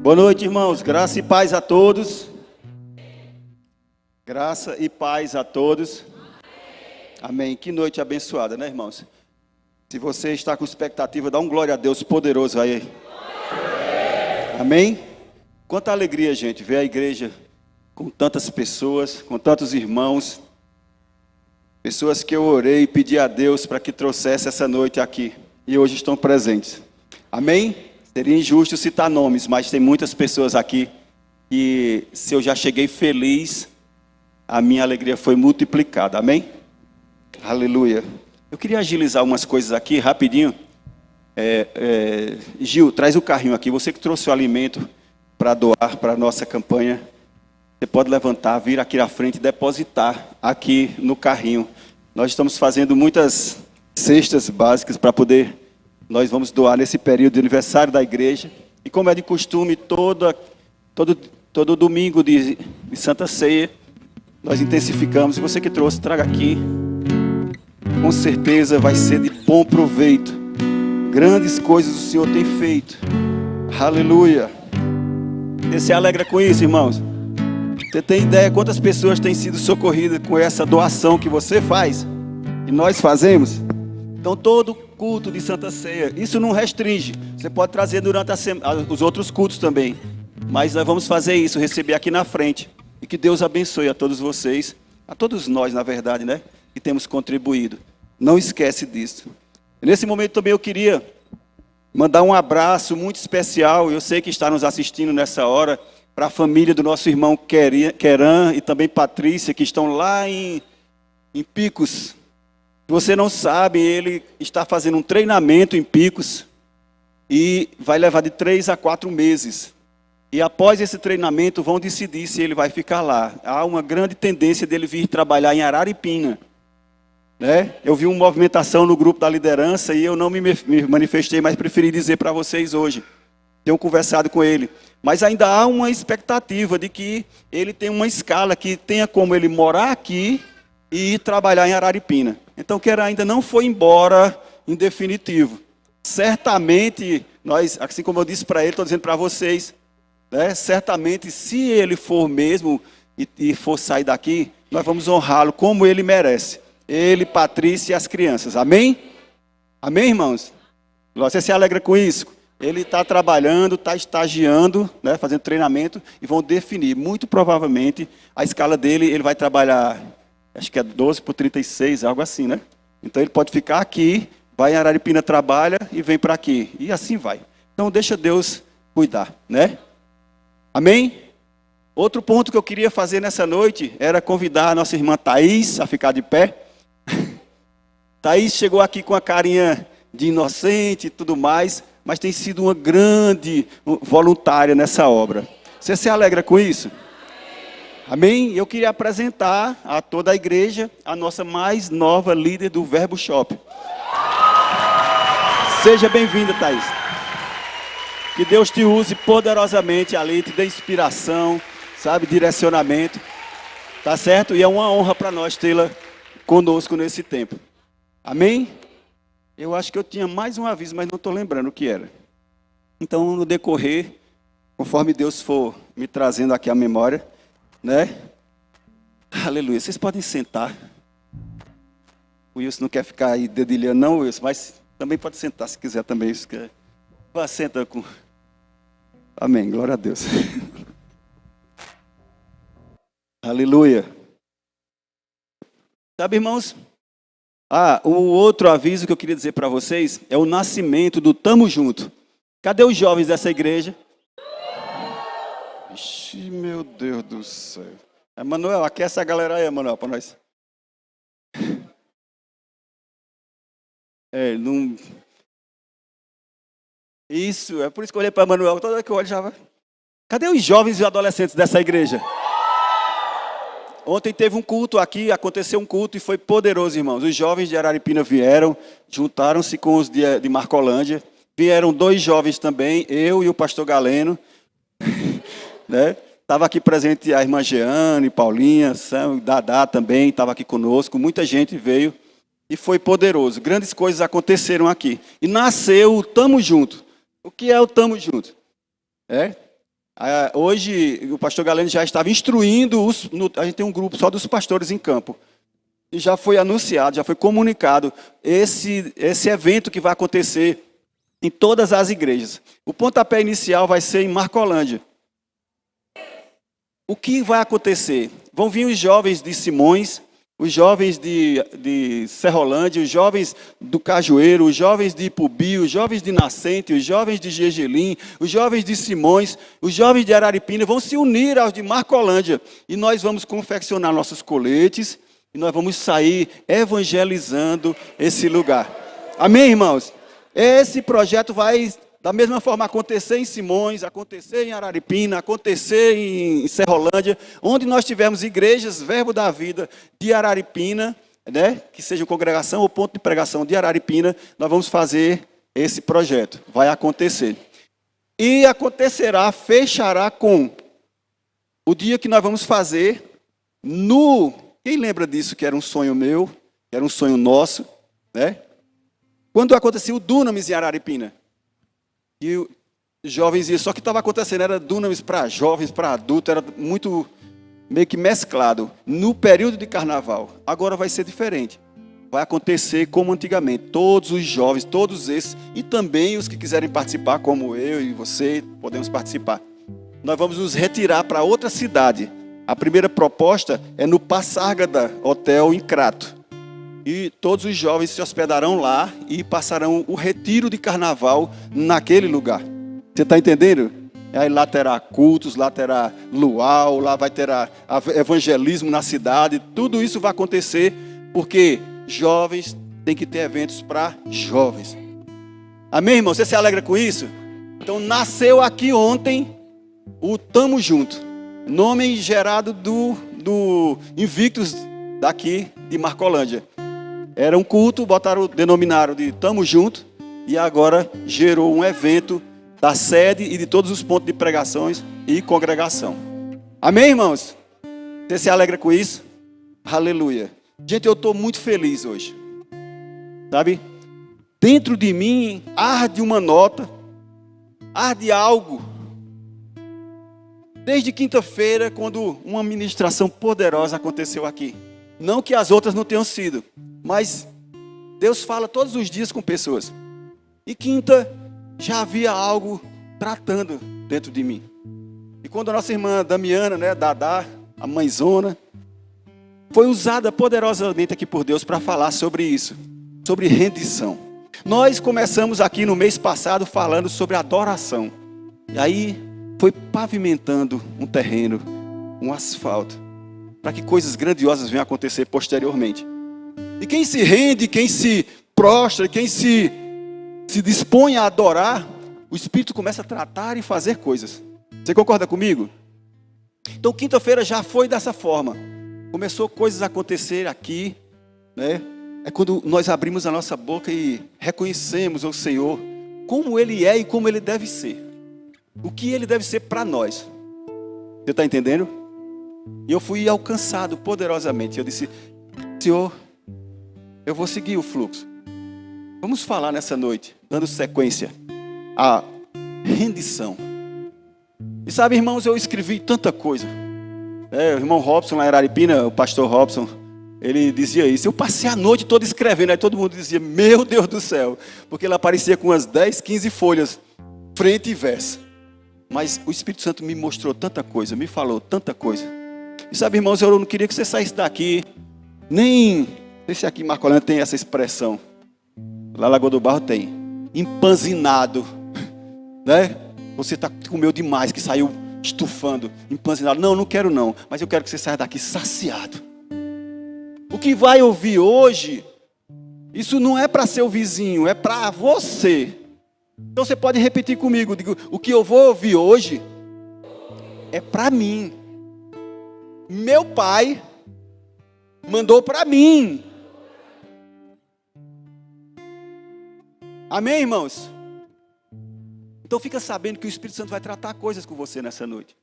Boa noite, irmãos. Graça e paz a todos. Graça e paz a todos. Amém. Que noite abençoada, né, irmãos? Se você está com expectativa, dá um glória a Deus poderoso aí. Amém? Quanta alegria, gente, ver a igreja com tantas pessoas, com tantos irmãos. Pessoas que eu orei e pedi a Deus para que trouxesse essa noite aqui. E hoje estão presentes. Amém? Seria injusto citar nomes, mas tem muitas pessoas aqui que, se eu já cheguei feliz, a minha alegria foi multiplicada. Amém? Aleluia. Eu queria agilizar umas coisas aqui, rapidinho. Gil, traz o carrinho aqui. Você que trouxe o alimento para doar para a nossa campanha. Você pode levantar, vir aqui à frente e depositar aqui no carrinho. Nós estamos fazendo muitas cestas básicas para poder... Nós vamos doar nesse período de aniversário da igreja. E como é de costume, todo domingo de Santa Ceia, nós intensificamos. E você que trouxe, traga aqui. Com certeza vai ser de bom proveito. Grandes coisas o Senhor tem feito. Aleluia. Você se alegra com isso, irmãos? Você tem ideia quantas pessoas têm sido socorridas com essa doação que você faz? E nós fazemos? Então todo culto de Santa Ceia, isso não restringe. Você pode trazer durante os outros cultos também. Mas nós vamos fazer isso, receber aqui na frente. E que Deus abençoe a todos vocês, a todos nós, na verdade, né? Que temos contribuído. Não esquece disso. E nesse momento também eu queria mandar um abraço muito especial. Eu sei que está nos assistindo nessa hora, para a família do nosso irmão Queran e também Patrícia, que estão lá em Picos. Se você não sabe, ele está fazendo um treinamento em Picos e vai levar de 3 a 4 meses. E após esse treinamento vão decidir se ele vai ficar lá. Há uma grande tendência dele vir trabalhar em Araripina. Né? Eu vi uma movimentação no grupo da liderança e eu não me manifestei, mas preferi dizer para vocês hoje. Tenho conversado com ele. Mas ainda há uma expectativa de que ele tenha uma escala que tenha como ele morar aqui e ir trabalhar em Araripina. Então, Queran ainda não foi embora em definitivo. Certamente, nós, assim como eu disse para ele, estou dizendo para vocês, né, certamente, se ele for mesmo e for sair daqui, nós vamos honrá-lo como ele merece. Ele, Patrícia e as crianças. Amém? Amém, irmãos? Você se alegra com isso? Ele está trabalhando, está estagiando, né, fazendo treinamento, e vão definir, muito provavelmente, a escala dele. Ele vai trabalhar... Acho que é 12 por 36, algo assim, né? Então ele pode ficar aqui, vai em Araripina, trabalha e vem para aqui. E assim vai. Então deixa Deus cuidar, né? Amém? Outro ponto que eu queria fazer nessa noite era convidar a nossa irmã Thaís a ficar de pé. Thaís chegou aqui com a carinha de inocente e tudo mais, mas tem sido uma grande voluntária nessa obra. Você se alegra com isso? Amém? Eu queria apresentar a toda a igreja a nossa mais nova líder do Verbo Shop. Seja bem-vinda, Thaís. Que Deus te use poderosamente ali, te dê inspiração, sabe, direcionamento. Tá certo? E é uma honra para nós tê-la conosco nesse tempo. Amém? Eu acho que eu tinha mais um aviso, mas não estou lembrando o que era. Então, no decorrer, conforme Deus for me trazendo aqui a memória... Né? Aleluia. Vocês podem sentar. O Wilson não quer ficar aí dedilhando, não, Wilson, mas também pode sentar se quiser também. Isso quer. Vá, senta com. Amém. Glória a Deus. Aleluia. Sabe, irmãos? O outro aviso que eu queria dizer para vocês é o nascimento do Tamo Junto. Cadê os jovens dessa igreja? Ixi, meu Deus do céu. Emanuel, aquece a galera aí, Emanuel, para nós. Não... Isso, é por isso que eu olhei para Emanuel. Toda vez que eu olho já vai. Cadê os jovens e adolescentes dessa igreja? Ontem teve um culto aqui, aconteceu um culto e foi poderoso, irmãos. Os jovens de Araripina vieram, juntaram-se com os de Marcolândia. Vieram 2 jovens também, eu e o pastor Galeno. Né? Estava aqui presente a irmã Jeane, Paulinha, Sam, Dadá também, estava aqui conosco, muita gente veio e foi poderoso. Grandes coisas aconteceram aqui. E nasceu o Tamo Junto. O que é o Tamo Junto? Hoje, o pastor Galeno já estava instruindo, a gente tem um grupo só dos pastores em campo. E já foi anunciado, já foi comunicado esse evento que vai acontecer em todas as igrejas. O pontapé inicial vai ser em Marcolândia. O que vai acontecer? Vão vir os jovens de Simões, os jovens de Serrolândia, os jovens do Cajueiro, os jovens de Ipubi, os jovens de Nascente, os jovens de Gergelim, os jovens de Simões, os jovens de Araripina vão se unir aos de Marcolândia. E nós vamos confeccionar nossos coletes e nós vamos sair evangelizando esse lugar. Amém, irmãos? Esse projeto vai, da mesma forma, acontecer em Simões, acontecer em Araripina, acontecer em Serrolândia, onde nós tivermos igrejas, Verbo da Vida de Araripina, né, que seja congregação ou ponto de pregação de Araripina, nós vamos fazer esse projeto. Vai acontecer. E acontecerá, fechará com o dia que nós vamos fazer no... Quem lembra disso que era um sonho meu, que era um sonho nosso, né? Quando aconteceu o Dunamis em Araripina. E os jovens iam, só que estava acontecendo, era Dunamis para jovens, para adultos, era muito meio que mesclado. No período de carnaval, agora vai ser diferente. Vai acontecer como antigamente, todos os jovens, todos esses, e também os que quiserem participar, como eu e você, podemos participar. Nós vamos nos retirar para outra cidade. A primeira proposta é no Passárgada Hotel em Crato. E todos os jovens se hospedarão lá e passarão o retiro de carnaval naquele lugar. Você está entendendo? Aí lá terá cultos, lá terá luau, lá vai ter evangelismo na cidade. Tudo isso vai acontecer porque jovens têm que ter eventos para jovens. Amém, irmão? Você se alegra com isso? Então nasceu aqui ontem o Tamo Junto. Nome gerado do Invictus daqui de Marcolândia. Era um culto, denominaram de Tamo Junto, e agora gerou um evento da sede e de todos os pontos de pregações e congregação. Amém, irmãos? Você se alegra com isso? Aleluia. Gente, eu estou muito feliz hoje. Sabe? Dentro de mim arde uma nota, arde algo. Desde quinta-feira, quando uma ministração poderosa aconteceu aqui. Não que as outras não tenham sido, mas Deus fala todos os dias com pessoas. E quinta, já havia algo tratando dentro de mim. E quando a nossa irmã Damiana, né, Dadá, a mãezona, foi usada poderosamente aqui por Deus para falar sobre isso, sobre rendição. Nós começamos aqui no mês passado falando sobre adoração. E aí foi pavimentando um terreno, um asfalto, para que coisas grandiosas venham a acontecer posteriormente. E quem se rende, quem se prostra, quem se dispõe a adorar, o Espírito começa a tratar e fazer coisas. Você concorda comigo? Então quinta-feira já foi dessa forma. Começou coisas a acontecer aqui, né? É quando nós abrimos a nossa boca e reconhecemos o Senhor como Ele é e como Ele deve ser. O que Ele deve ser para nós. Você está entendendo? E eu fui alcançado poderosamente. Eu disse, Senhor, eu vou seguir o fluxo. Vamos falar nessa noite, dando sequência à rendição. E sabe, irmãos, eu escrevi tanta coisa. O irmão Robson, lá em Araripina, o pastor Robson, ele dizia isso. Eu passei a noite toda escrevendo. Aí todo mundo dizia, meu Deus do céu. Porque ele aparecia com umas 10, 15 folhas, frente e verso. Mas o Espírito Santo me mostrou tanta coisa, me falou tanta coisa. E sabe, irmãos, eu não queria que você saísse daqui, nem... Não sei se aqui em Marcolândia tem essa expressão. Lá em Lagoa do Barro tem. Empanzinado. Né? Você comeu demais, que saiu estufando, empanzinado. Não quero não. Mas eu quero que você saia daqui saciado. O que vai ouvir hoje, isso não é para seu vizinho, é para você. Então você pode repetir comigo. Digo, o que eu vou ouvir hoje é para mim. Meu pai mandou para mim. Amém, irmãos? Então fica sabendo que o Espírito Santo vai tratar coisas com você nessa noite.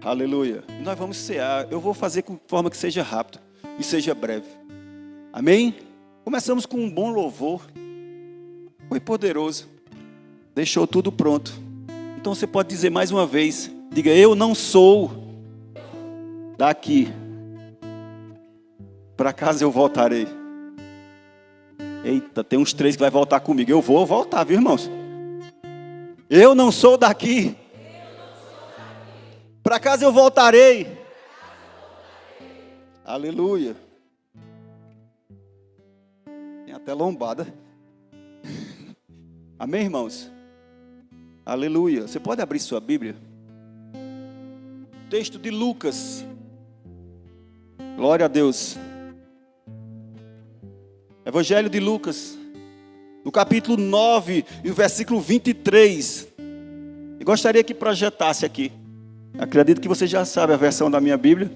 Aleluia. E nós vamos cear. Eu vou fazer de forma que seja rápido e seja breve. Amém? Começamos com um bom louvor. Foi poderoso. Deixou tudo pronto. Então você pode dizer mais uma vez, diga, eu não sou daqui, para casa eu voltarei. Eita, tem uns 3 que vai voltar comigo, eu vou voltar, viu, irmãos? Eu não sou daqui, para casa eu voltarei. Aleluia. Tem até lombada. Amém, irmãos? Aleluia. Você pode abrir sua Bíblia? Texto de Lucas. Glória a Deus. Evangelho de Lucas, no capítulo 9, e o versículo 23. Eu gostaria que projetasse aqui. Acredito que você já sabe a versão da minha Bíblia.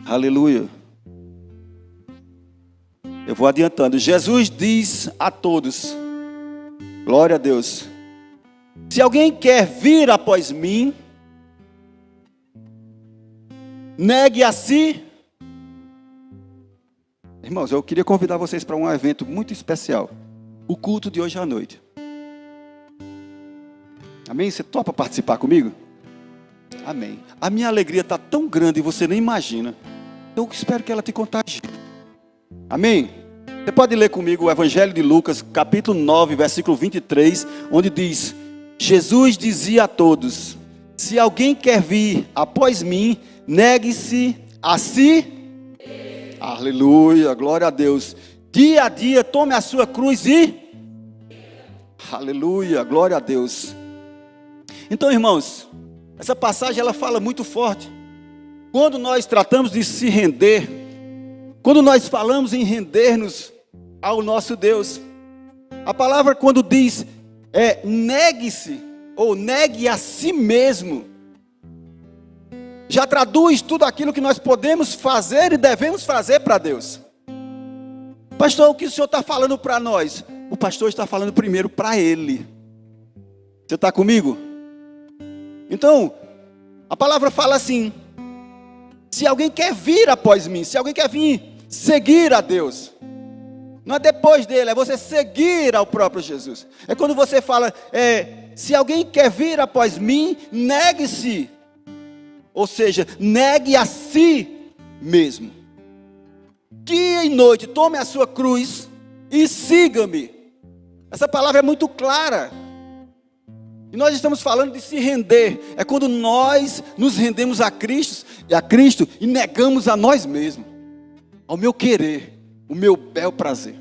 Aleluia. Eu vou adiantando. Jesus diz a todos, glória a Deus, se alguém quer vir após mim, negue a si. Irmãos, eu queria convidar vocês para um evento muito especial. O culto de hoje à noite. Amém? Você topa participar comigo? Amém. A minha alegria está tão grande e você nem imagina. Eu espero que ela te contagie. Amém? Você pode ler comigo o Evangelho de Lucas, capítulo 9, versículo 23, onde diz, Jesus dizia a todos, se alguém quer vir após mim, negue-se a si. Aleluia, glória a Deus. Dia a dia, tome a sua cruz e... Aleluia, glória a Deus. Então, irmãos, essa passagem ela fala muito forte. Quando nós tratamos de se render, quando nós falamos em render-nos ao nosso Deus, a palavra quando diz negue-se, ou negue a si mesmo, já traduz tudo aquilo que nós podemos fazer e devemos fazer para Deus. Pastor, o que o senhor está falando para nós? O pastor está falando primeiro para Ele. Você está comigo? Então, a palavra fala assim, se alguém quer vir após mim, se alguém quer vir seguir a Deus, não é depois dele, é você seguir ao próprio Jesus. É quando você fala, se alguém quer vir após mim, negue-se. Ou seja, negue a si mesmo. Dia e noite, tome a sua cruz e siga-me. Essa palavra é muito clara. E nós estamos falando de se render. É quando nós nos rendemos a Cristo e negamos a nós mesmos, ao meu querer, o meu bel prazer.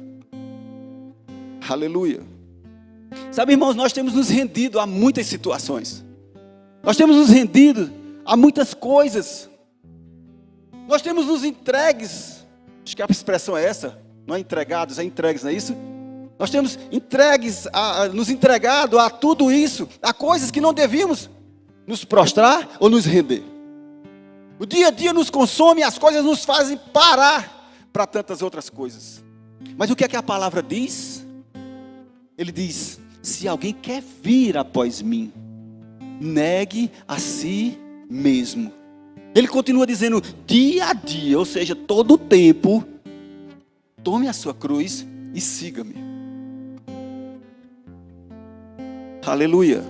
Aleluia. Sabe, irmãos, nós temos nos rendido a muitas situações. Nós temos nos rendido a muitas coisas. Nós temos nos entregues. Acho que a expressão é essa. Não é entregados, é entregues, não é isso? Nós temos nos entregado a tudo isso, a coisas que não devíamos nos prostrar ou nos render. O dia a dia nos consome e as coisas nos fazem parar para tantas outras coisas. Mas o que é que a palavra diz? Ele diz, se alguém quer vir após mim, negue a si mesmo. Ele continua dizendo, dia a dia, ou seja, todo o tempo, tome a sua cruz e siga-me. Aleluia.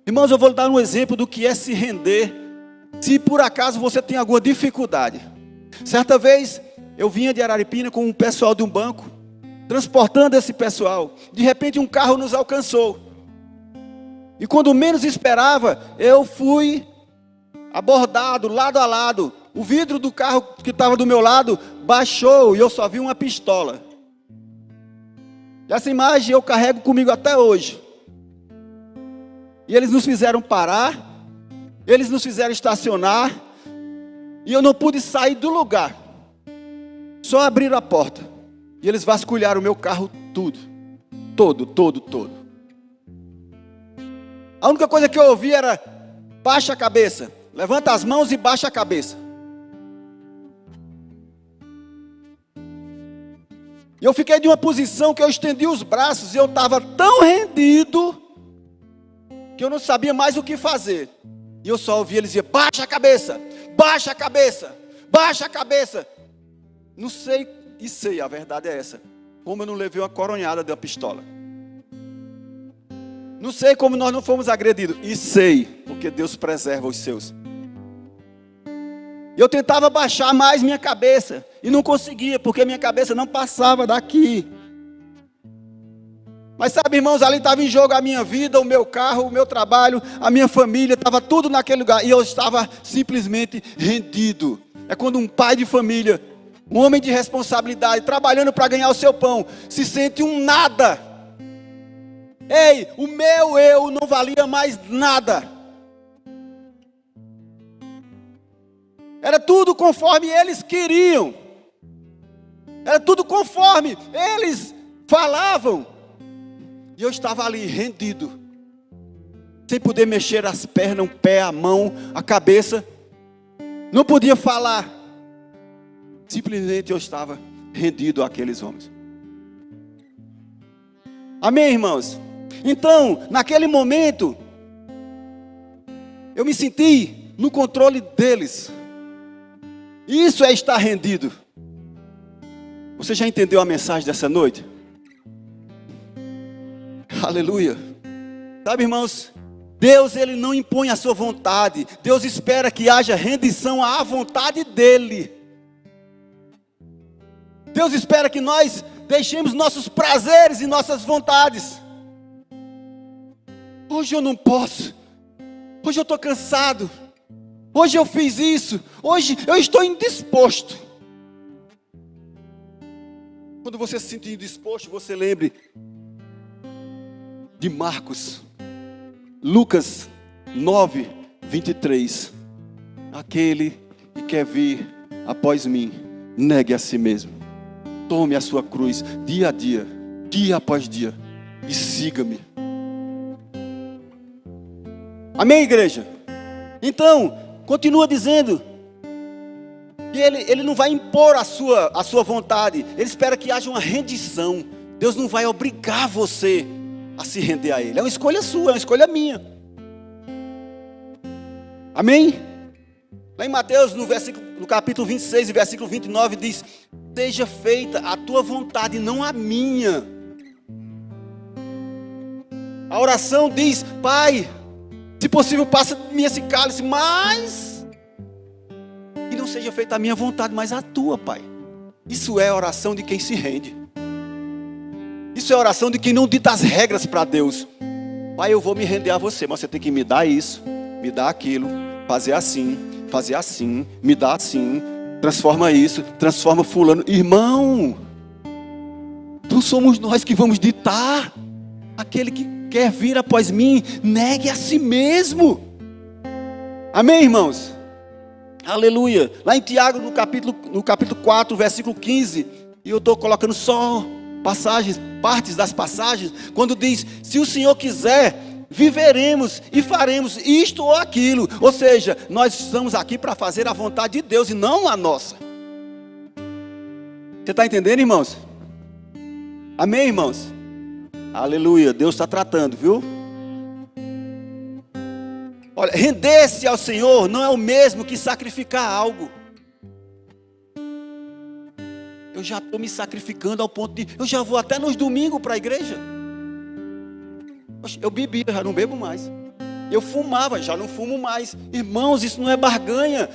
Irmãos, eu vou dar um exemplo do que é se render, se por acaso você tem alguma dificuldade. Certa vez, eu vinha de Araripina com um pessoal de um banco, transportando esse pessoal. De repente, um carro nos alcançou. E quando menos esperava, eu fui abordado, lado a lado. O vidro do carro que estava do meu lado baixou e eu só vi uma pistola. Essa imagem eu carrego comigo até hoje. E eles nos fizeram parar, eles nos fizeram estacionar, e eu não pude sair do lugar. Só abriram a porta. E eles vasculharam o meu carro tudo. Todo. A única coisa que eu ouvi era, baixa a cabeça. Levanta as mãos e baixa a cabeça. E eu fiquei de uma posição que eu estendi os braços, e eu estava tão rendido, que eu não sabia mais o que fazer. E eu só ouvia eles dizer, baixa a cabeça, baixa a cabeça, baixa a cabeça. Não sei, a verdade é essa. Como eu não levei uma coronhada da pistola. Não sei como nós não fomos agredidos. E sei, porque Deus preserva os seus. Eu tentava baixar mais minha cabeça e não conseguia, porque minha cabeça não passava daqui. Mas sabe, irmãos, ali estava em jogo a minha vida, o meu carro, o meu trabalho, a minha família, estava tudo naquele lugar. E eu estava simplesmente rendido. É quando um pai de família, um homem de responsabilidade, trabalhando para ganhar o seu pão, se sente um nada. Ei, o meu eu não valia mais nada. Era tudo conforme eles queriam. Era tudo conforme eles falavam. E eu estava ali rendido. Sem poder mexer as pernas, o pé, a mão, a cabeça. Não podia falar. Simplesmente eu estava rendido àqueles homens. Amém, irmãos? Então, naquele momento, eu me senti no controle deles. Isso é estar rendido. Você já entendeu a mensagem dessa noite? Aleluia. Sabe, irmãos, Deus, Ele não impõe a sua vontade. Deus espera que haja rendição à vontade dEle. Deus espera que nós deixemos nossos prazeres e nossas vontades. Hoje eu não posso. Hoje eu estou cansado. Hoje eu fiz isso. Hoje eu estou indisposto. Quando você se sentir indisposto, você lembre de Lucas 9, 23. Aquele que quer vir após mim, negue a si mesmo. Tome a sua cruz dia a dia, dia após dia, e siga-me. Amém, igreja? Então, continua dizendo que ele não vai impor a sua vontade. Ele espera que haja uma rendição. Deus não vai obrigar você a se render a Ele. É uma escolha sua, é uma escolha minha. Amém? Lá em Mateus, no capítulo 26 e versículo 29, diz: seja feita a tua vontade, não a minha. A oração diz: Pai, se possível, passa de mim esse cálice, mas que não seja feita a minha vontade, mas a tua, Pai. Isso é a oração de quem se rende. Isso é a oração de quem não dita as regras para Deus. Pai, eu vou me render a você, mas você tem que me dar isso, me dar aquilo, fazer assim, me dá assim, transforma isso, transforma fulano. Irmão, não somos nós que vamos ditar. Aquele que quer vir após mim, negue a si mesmo. Amém, irmãos? Aleluia. Lá em Tiago, no capítulo 4, versículo 15, e eu estou colocando só partes das passagens, quando diz: se o Senhor quiser, viveremos e faremos isto ou aquilo. Ou seja, nós estamos aqui para fazer a vontade de Deus e não a nossa. Você está entendendo, irmãos? Amém, irmãos? Aleluia, Deus está tratando, viu? Olha, render-se ao Senhor não é o mesmo que sacrificar algo. Eu já estou me sacrificando ao ponto de... eu já vou até nos domingos para a igreja. Eu bebia, já não bebo mais. Eu fumava, já não fumo mais. Irmãos, isso não é barganha.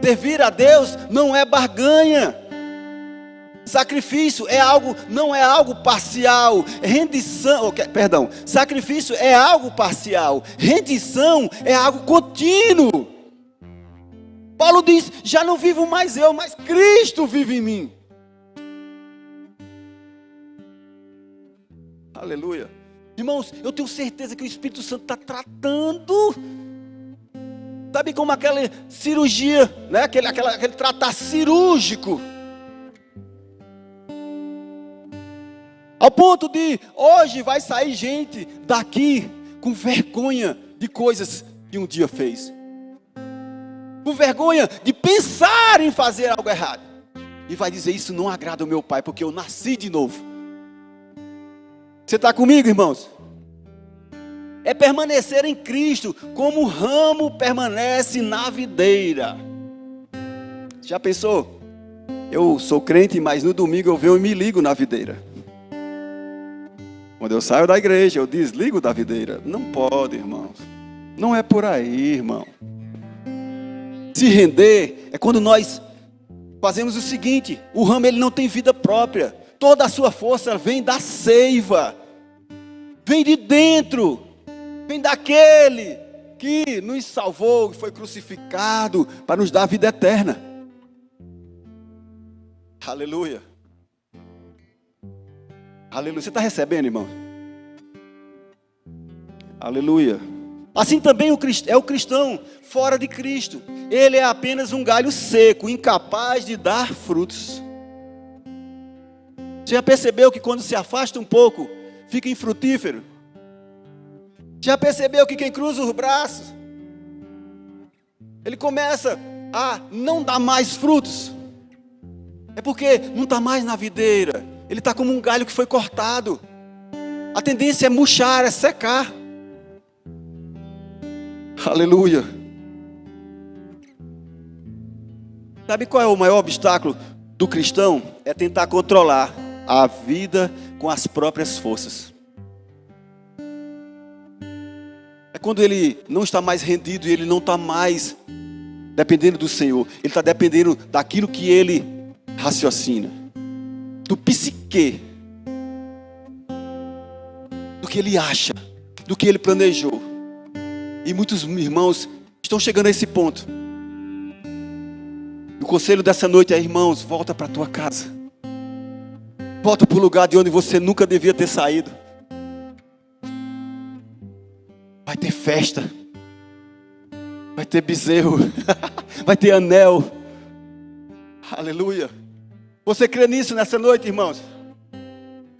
Servir a Deus não é barganha. Sacrifício é algo, não é algo parcial. Sacrifício é algo parcial. Rendição é algo contínuo. Paulo diz: já não vivo mais eu, mas Cristo vive em mim. Aleluia. Irmãos, eu tenho certeza que o Espírito Santo está tratando. Sabe como aquela cirurgia, né? aquele tratar cirúrgico. Ao ponto de hoje vai sair gente daqui com vergonha de coisas que um dia fez. Com vergonha de pensar em fazer algo errado. E vai dizer: isso não agrada ao meu Pai, porque eu nasci de novo. Você está comigo, irmãos? É permanecer em Cristo, como o ramo permanece na videira. Já pensou? Eu sou crente, mas no domingo eu venho e me ligo na videira. Quando eu saio da igreja, eu desligo da videira. Não pode, irmãos. Não é por aí, irmão. Se render é quando nós fazemos o seguinte: o ramo ele não tem vida própria. Toda a sua força vem da seiva. Vem de dentro. Vem daquele que nos salvou, que foi crucificado para nos dar a vida eterna. Aleluia. Aleluia. Você está recebendo, irmão? Aleluia. Assim também é o cristão fora de Cristo. Ele é apenas um galho seco, incapaz de dar frutos. Você já percebeu que quando se afasta um pouco, fica infrutífero? Já percebeu que quem cruza os braços, ele começa a não dar mais frutos? É porque não está mais na videira. Ele está como um galho que foi cortado. A tendência é murchar, é secar. Aleluia. Sabe qual é o maior obstáculo do cristão? É tentar controlar a vida com as próprias forças. É quando ele não está mais rendido e ele não está mais dependendo do Senhor. Ele está dependendo daquilo que ele raciocina, do psique, do que ele acha, do que ele planejou. E muitos irmãos estão chegando a esse ponto. O conselho dessa noite é: irmãos, volta para a tua casa. Volta para o lugar de onde você nunca devia ter saído. Vai ter festa. Vai ter bezerro. Vai ter anel. Aleluia. Você crê nisso nessa noite, irmãos?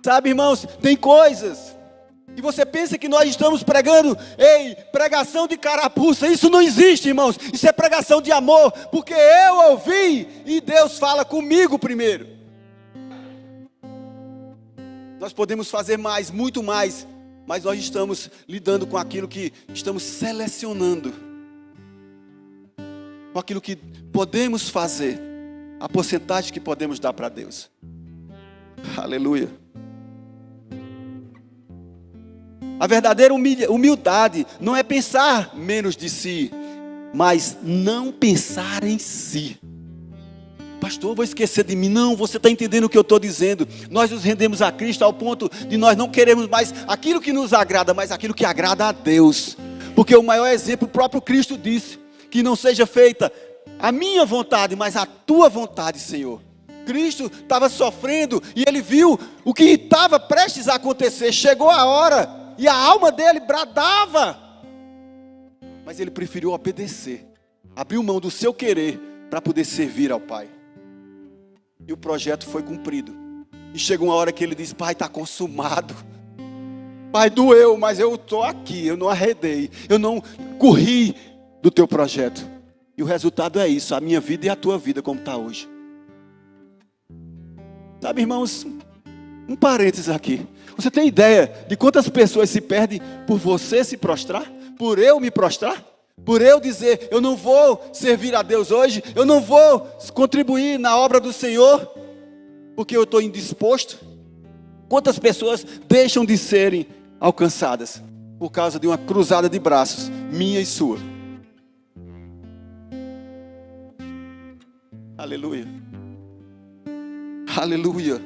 Sabe, irmãos, tem coisas e você pensa que nós estamos pregando, pregação de carapuça. Isso não existe, irmãos. Isso é pregação de amor, porque eu ouvi e Deus fala comigo primeiro. Nós podemos fazer mais, muito mais, mas nós estamos lidando com aquilo que estamos selecionando, com aquilo que podemos fazer, a porcentagem que podemos dar para Deus. Aleluia. A verdadeira humildade não é pensar menos de si, mas não pensar em si. Pastor, vou esquecer de mim. Não, você está entendendo o que eu estou dizendo. Nós nos rendemos a Cristo ao ponto de nós não queremos mais aquilo que nos agrada, mas aquilo que agrada a Deus. Porque o maior exemplo, o próprio Cristo disse: que não seja feita a minha vontade, mas a tua vontade, Senhor. Cristo estava sofrendo e ele viu o que estava prestes a acontecer. Chegou a hora e a alma dele bradava, mas ele preferiu obedecer, abriu mão do seu querer para poder servir ao Pai. E o projeto foi cumprido. E chegou uma hora que ele disse: Pai, está consumado. Pai, doeu, mas eu estou aqui, eu não arredei, eu não corri do teu projeto. E o resultado é isso, a minha vida e a tua vida como está hoje. Sabe, irmãos, um parênteses aqui. Você tem ideia de quantas pessoas se perdem por você se prostrar? Por eu me prostrar? Por eu dizer: eu não vou servir a Deus hoje, eu não vou contribuir na obra do Senhor, porque eu estou indisposto? Quantas pessoas deixam de serem alcançadas por causa de uma cruzada de braços, minha e sua? Aleluia. Aleluia.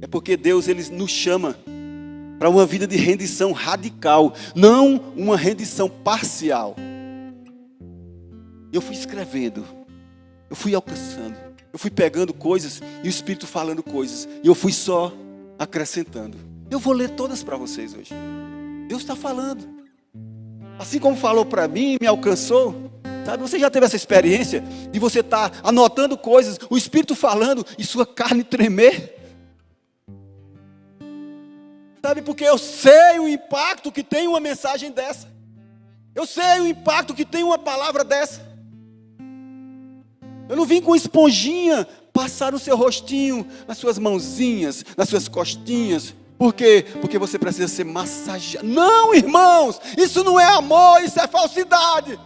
É porque Deus, Ele nos chama para uma vida de rendição radical, não uma rendição parcial. Eu fui escrevendo, eu fui alcançando, eu fui pegando coisas e o Espírito falando coisas, e eu fui só acrescentando. Eu vou ler todas para vocês hoje. Deus está falando, assim como falou para mim, me alcançou. Sabe, você já teve essa experiência de você estar anotando coisas, o Espírito falando e sua carne tremer? Sabe, porque eu sei o impacto que tem uma mensagem dessa. Eu sei o impacto que tem uma palavra dessa. Eu não vim com esponjinha passar no seu rostinho, nas suas mãozinhas, nas suas costinhas. Por quê? Porque você precisa ser massageado. Não, irmãos, isso não é amor, isso é falsidade.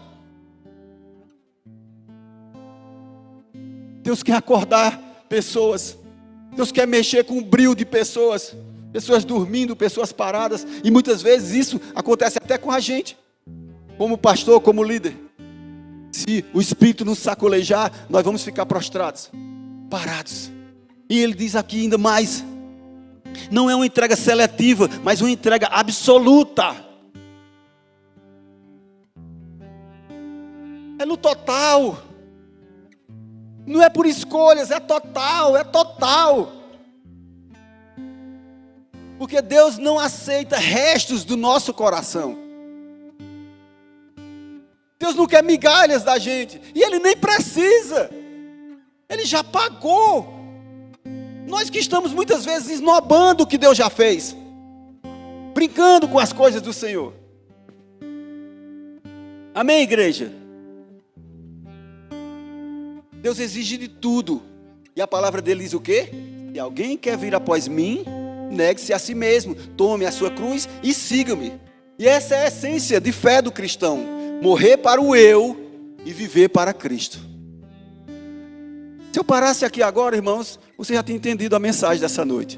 Deus quer acordar pessoas. Deus quer mexer com o brilho de pessoas. pessoas dormindo, pessoas paradas, e muitas vezes isso acontece até com a gente, como pastor, como líder. Se o Espírito nos sacolejar, nós vamos ficar prostrados, parados. E ele diz aqui ainda mais, não é uma entrega seletiva, mas uma entrega absoluta. É no total. Não é por escolhas, é total, é total. Porque Deus não aceita restos do nosso coração. Deus não quer migalhas da gente. E Ele nem precisa. Ele já pagou. Nós que estamos muitas vezes esnobando o que Deus já fez. Brincando com as coisas do Senhor. Amém, igreja? Deus exige de tudo. E a palavra dele diz o quê? Se alguém quer vir após mim, negue-se a si mesmo, tome a sua cruz e siga-me. E essa é a essência de fé do cristão. Morrer para o eu e viver para Cristo. Se eu parasse aqui agora, irmãos, você já tinha entendido a mensagem dessa noite.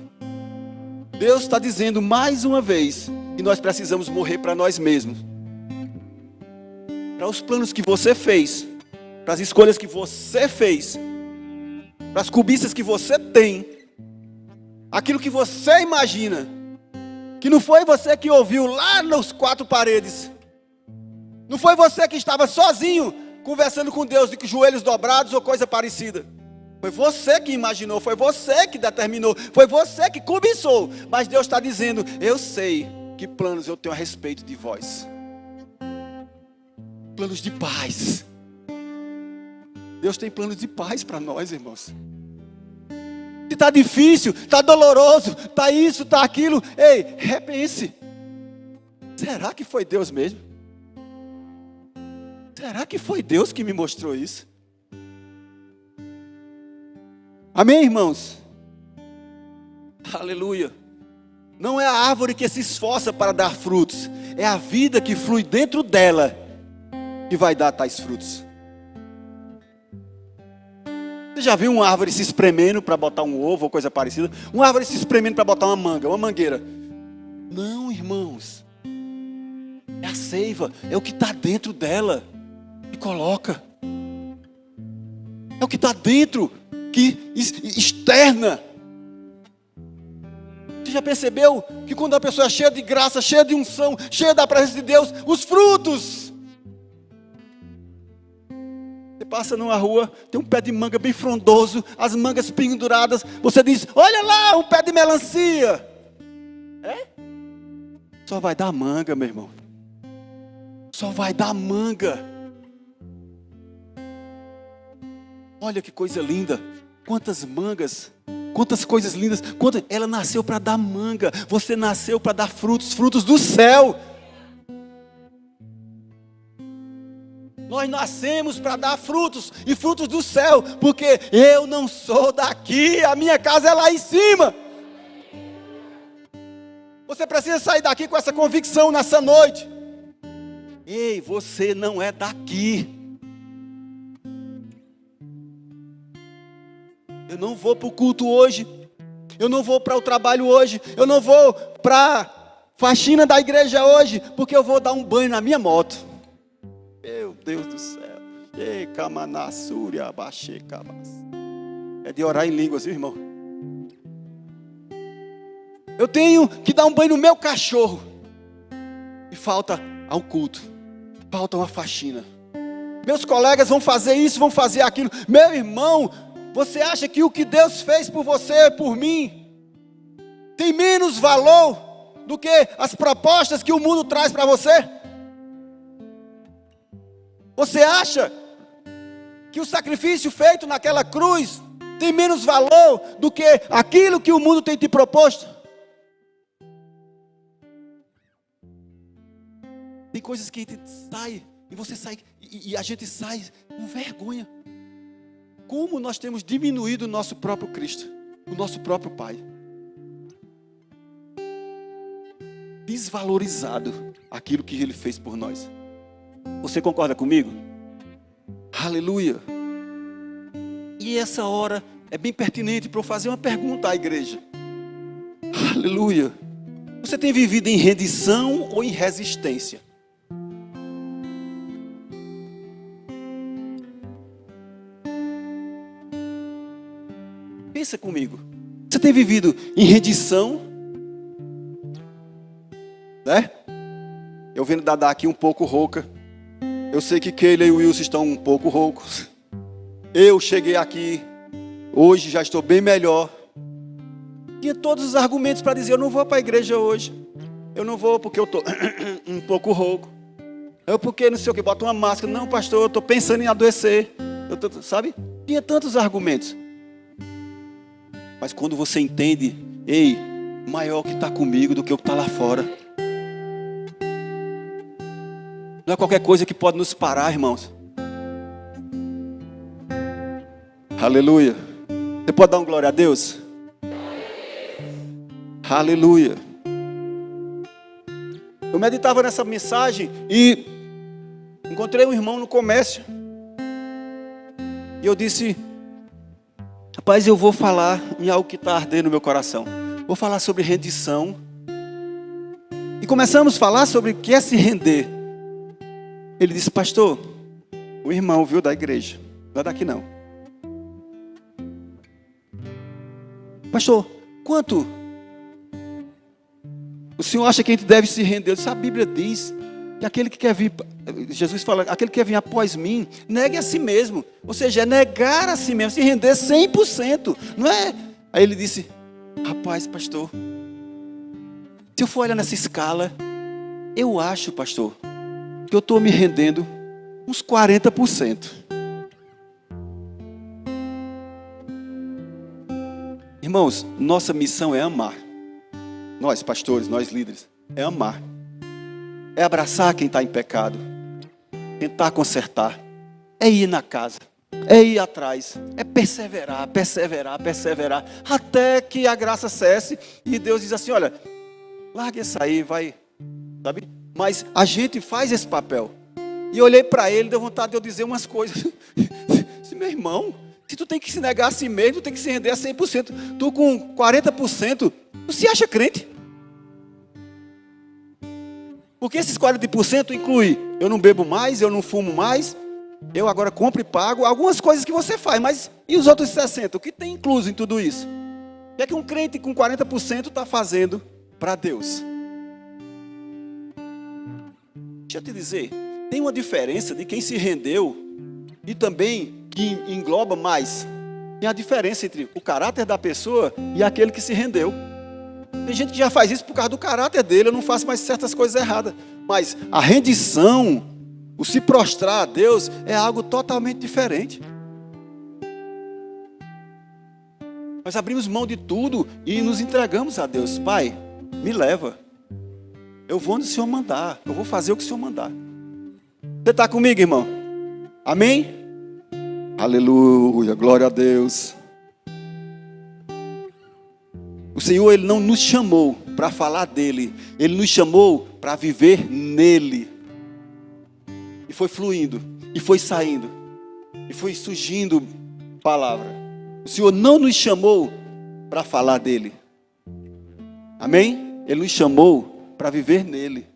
Deus está dizendo mais uma vez que nós precisamos morrer para nós mesmos. Para os planos que você fez, para as escolhas que você fez, para as cobiças que você tem, aquilo que você imagina, que não foi você que ouviu lá nos quatro paredes, não foi você que estava sozinho conversando com Deus de joelhos dobrados ou coisa parecida. Foi você que imaginou, foi você que determinou, foi você que cobiçou. Mas Deus está dizendo, eu sei que planos eu tenho a respeito de vós. Planos de paz. Deus tem planos de paz para nós, irmãos. Se está difícil, está doloroso, está isso, está aquilo, ei, repense. Será que foi Deus mesmo? Será que foi Deus que me mostrou isso? Amém, irmãos? Aleluia. Não é a árvore que se esforça para dar frutos, é a vida que flui dentro dela que vai dar tais frutos. Você já viu uma árvore se espremendo para botar um ovo ou coisa parecida? Uma árvore se espremendo para botar uma manga, uma mangueira? Não, irmãos. É a seiva, é o que está dentro dela que coloca. É o que está dentro que externa. Você já percebeu que quando a pessoa é cheia de graça, cheia de unção, cheia da presença de Deus, os frutos. Você passa numa rua, tem um pé de manga bem frondoso, as mangas penduradas, você diz, olha lá, um pé de melancia. É? Só vai dar manga, meu irmão. Só vai dar manga. Olha que coisa linda. Quantas mangas, quantas coisas lindas. Ela nasceu para dar manga. Você nasceu para dar frutos, frutos do céu. Nós nascemos para dar frutos e frutos do céu, porque eu não sou daqui, a minha casa é lá em cima. Você precisa sair daqui com essa convicção nessa noite. Ei, você não é daqui. Eu não vou para o culto hoje, eu não vou para o trabalho hoje, eu não vou para a faxina da igreja hoje, porque eu vou dar um banho na minha moto. Meu Deus do céu. É de orar em línguas, viu, irmão? Eu tenho que dar um banho no meu cachorro. E falta ao culto, falta uma faxina. Meus colegas vão fazer isso, vão fazer aquilo. Meu irmão, você acha que o que Deus fez por você, por mim, tem menos valor do que as propostas que o mundo traz para você? Você acha que o sacrifício feito naquela cruz tem menos valor do que aquilo que o mundo tem te proposto? Tem coisas que sai, e você sai, e a gente sai com vergonha. Como nós temos diminuído o nosso próprio Cristo, o nosso próprio Pai. Desvalorizado aquilo que Ele fez por nós. Você concorda comigo? Aleluia. E essa hora é bem pertinente para eu fazer uma pergunta à igreja. Aleluia. Você tem vivido em rendição ou em resistência? Pensa comigo. Você tem vivido em rendição? Né? Eu vendo Dadá aqui um pouco rouca. Eu sei que Keila e o Wilson estão um pouco roucos. Eu cheguei aqui. Hoje já estou bem melhor. Tinha todos os argumentos para dizer, eu não vou para a igreja hoje. Eu não vou porque eu estou um pouco rouco. Eu porque não sei o que, boto uma máscara. Não, pastor, eu estou pensando em adoecer. Sabe? Tinha tantos argumentos. Mas quando você entende, ei, maior o que está comigo do que o que está lá fora. Não é qualquer coisa que pode nos parar, irmãos. Aleluia. Você pode dar um glória a Deus? Aleluia. Eu meditava nessa mensagem e encontrei um irmão no comércio. E eu disse, rapaz, eu vou falar em algo que está ardendo no meu coração. Vou falar sobre rendição. E começamos a falar sobre o que é se render. Ele disse, pastor, o irmão, viu, da igreja. Não é daqui não. Pastor, quanto o senhor acha que a gente deve se render? Eu disse, a Bíblia diz que aquele que quer vir, Jesus fala, aquele que quer vir após mim, negue a si mesmo. Ou seja, é negar a si mesmo, se render 100%. Não é? Aí ele disse, rapaz, pastor, se eu for olhar nessa escala, eu acho, pastor, que eu estou me rendendo uns 40%. Irmãos, nossa missão é amar. Nós, pastores, nós líderes, é amar. É abraçar quem está em pecado. Tentar consertar. É ir na casa. É ir atrás. É perseverar, perseverar, perseverar. Até que a graça cesse. E Deus diz assim, olha, larga isso aí, vai. Sabe? Mas a gente faz esse papel. E eu olhei para ele, deu vontade de eu dizer umas coisas. Disse, meu irmão, se tu tem que se negar a si mesmo, tu tem que se render a 100%. Tu com 40%, tu se acha crente? Porque esses 40% inclui, eu não bebo mais, eu não fumo mais, eu agora compro e pago, algumas coisas que você faz, mas e os outros 60%? O que tem incluso em tudo isso? O que é que um crente com 40% está fazendo para Deus? Deixa eu te dizer, tem uma diferença de quem se rendeu e também que engloba mais. Tem a diferença entre o caráter da pessoa e aquele que se rendeu. Tem gente que já faz isso por causa do caráter dele, eu não faço mais certas coisas erradas. Mas a rendição, o se prostrar a Deus, é algo totalmente diferente. Nós abrimos mão de tudo e nos entregamos a Deus. Pai, me leva. Eu vou onde o Senhor mandar. Eu vou fazer o que o Senhor mandar. Você está comigo, irmão? Amém? Aleluia, glória a Deus. O Senhor, Ele não nos chamou para falar dEle. Ele nos chamou para viver nele. E foi fluindo, e foi saindo, e foi surgindo palavra. O Senhor não nos chamou para falar dEle. Amém? Ele nos chamou para viver nele.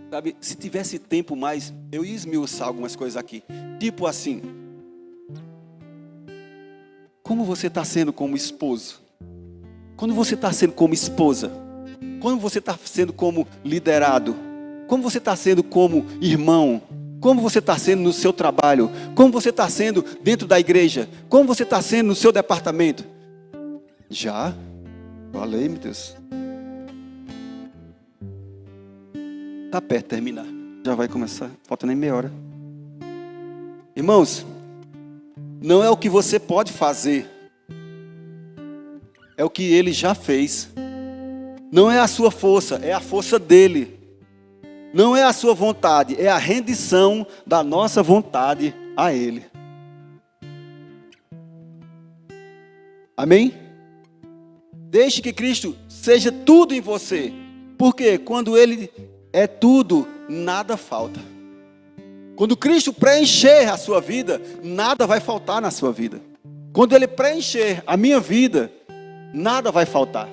Sabe, se tivesse tempo mais, eu ia esmiuçar algumas coisas aqui. Tipo assim, como você está sendo como esposo? Quando você está sendo como esposa? Quando você está sendo como liderado? Como você está sendo como irmão? Como você está sendo no seu trabalho? Como você está sendo dentro da igreja? Como você está sendo no seu departamento? Já? Falei, meu Deus. Está perto de terminar. Já vai começar. Falta nem meia hora. Irmãos, não é o que você pode fazer. É o que Ele já fez. Não é a sua força, é a força dEle. Não é a sua vontade, é a rendição da nossa vontade a Ele. Amém? Deixe que Cristo seja tudo em você. Porque quando Ele é tudo, nada falta. Quando Cristo preencher a sua vida, nada vai faltar na sua vida. Quando Ele preencher a minha vida, Nada vai faltar.